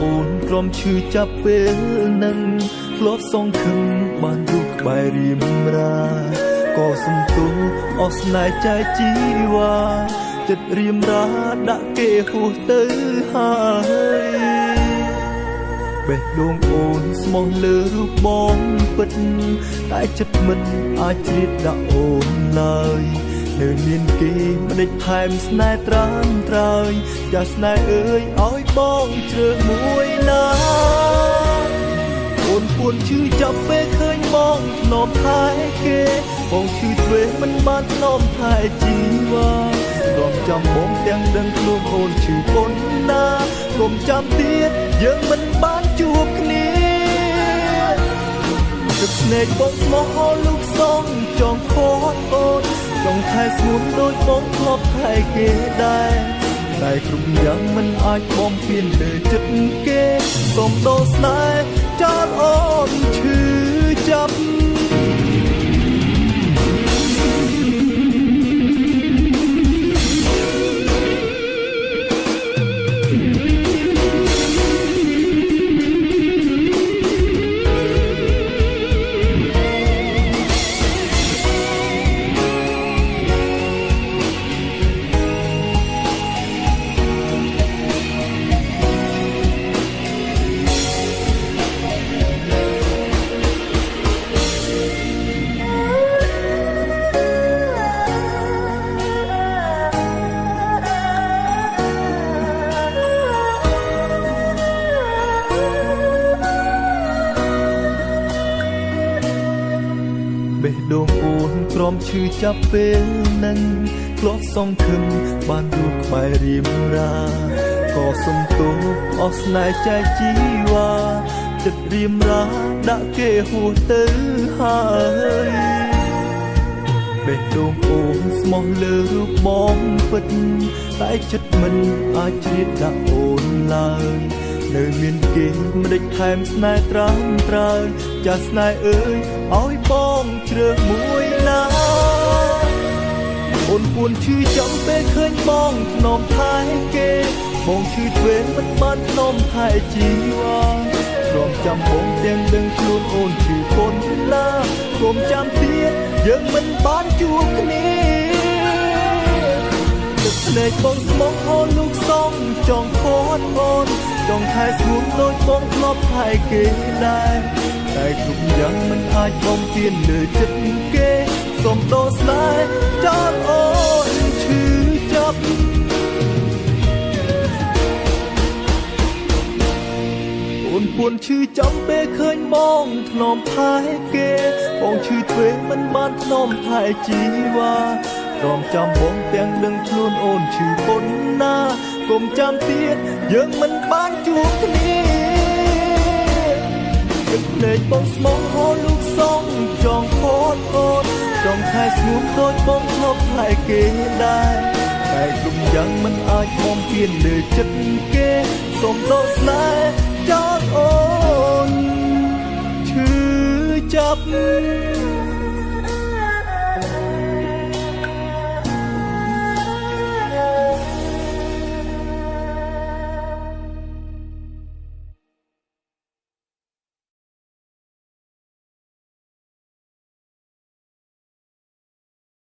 អូនព្រមឈឺចាប់ពេលនឹងធ្លាប់សងខឹងបានរូបក្បែររៀមរាក៏សំទោសអស់ស្នេហ៍ចែកជីវ៉ាចិត្តរៀមរាដាក់គេហួសទៅហើយបេះដូងអូនស្មោះលើរូបបងពិតតែចិត្តមិនអាចជ្រាបដាក់អូនឡើយនៅមានគេមិនដេចថែមស្នេហ៍ត្រាំត្រើយចាស្នេហ៍អើយឲ្យបងជ្រើសមួយណាអូនពួនឈឺចាប់ពេលឃើញបងធ្នមថែគេបងឈឺទ្វេមិនបានធ្នមថែជីវ៉ារំចាំបងទាំងដឹងខ្លួនអូនឈឺប៉ុណ្ណាកុំចាំទៀតយើងមិនបានជួបគ្នាទឹកភ្នែកបងស្មោះអស់លូកសងចង់ខត់អូនចង់ថែស្ងួនដូចបងធ្លាប់ថែគេដែរតែគ្រប់យ៉ាងមិនអាចបំពេញលើចិត្តគេសូមដោស្នេហ៍ចោលអូនឈឺចាប់បេះដូងអូនព្រមឈឺចាប់ពេលនឹងធ្លាប់សងខឹងបានរូបក្បែររៀមរាក៏សំទោសអស់ស្នេហ៍ចែកជីវ៉ាចិត្តរៀមរាដាក់គេហួសទៅហើយបេះដូងអូនស្មោះលើរូបបងពិតតែចិត្តមិនអាចជ្រាបដាក់អូនឡើយនៅមានគេមិនដេចថែមស្នេហ៍ត្រាំត្រើយចាស្នេហ៍អើយឲ្យបងជ្រើសមួយណាអូនពួនឈឺចាំពេលឃើញបងធ្នមថែគេបងឈឺទ្វេមិនបានធ្នមថែជីវ៉ារំចាំបងទាំងដឹងខ្លួនអូនឈឺប៉ុណ្ណាកុំចាំទៀតយើងមិនបានជួបគ្នាទឹកភ្នែកបងស្មោះអូនលូកសងចង់ខត់អូនចង់ថែស្ងួនដូចបងធ្លាប់ថែគេដែរតែគ្រប់យ៉ាងមិនអាចបំពេញលើចិត្តគេសូមដោស្នេហ៍ចោលអូនឈឺចាប់អូនពួនឈឺចាំពេលឃើញបងធ្នមថែគេបងឈឺទ្វេមិនបានធ្នមថែជីវ៉ារំចាំបងទាំងដឹងខ្លួនអូនឈឺប៉ុណ្ណាកុំចាំទៀតយើងមិនបានជួបគ្នាទឹកភ្នែកបងស្មោះហូរលូកសងចង់ខត់អូនចង់ថែស្ងួនដូចបងធ្លាប់ថែគេដែរតែគ្រប់យ៉ាងមិនអាចបំពេញលើចិត្តគេសូមដោស្នេហ៍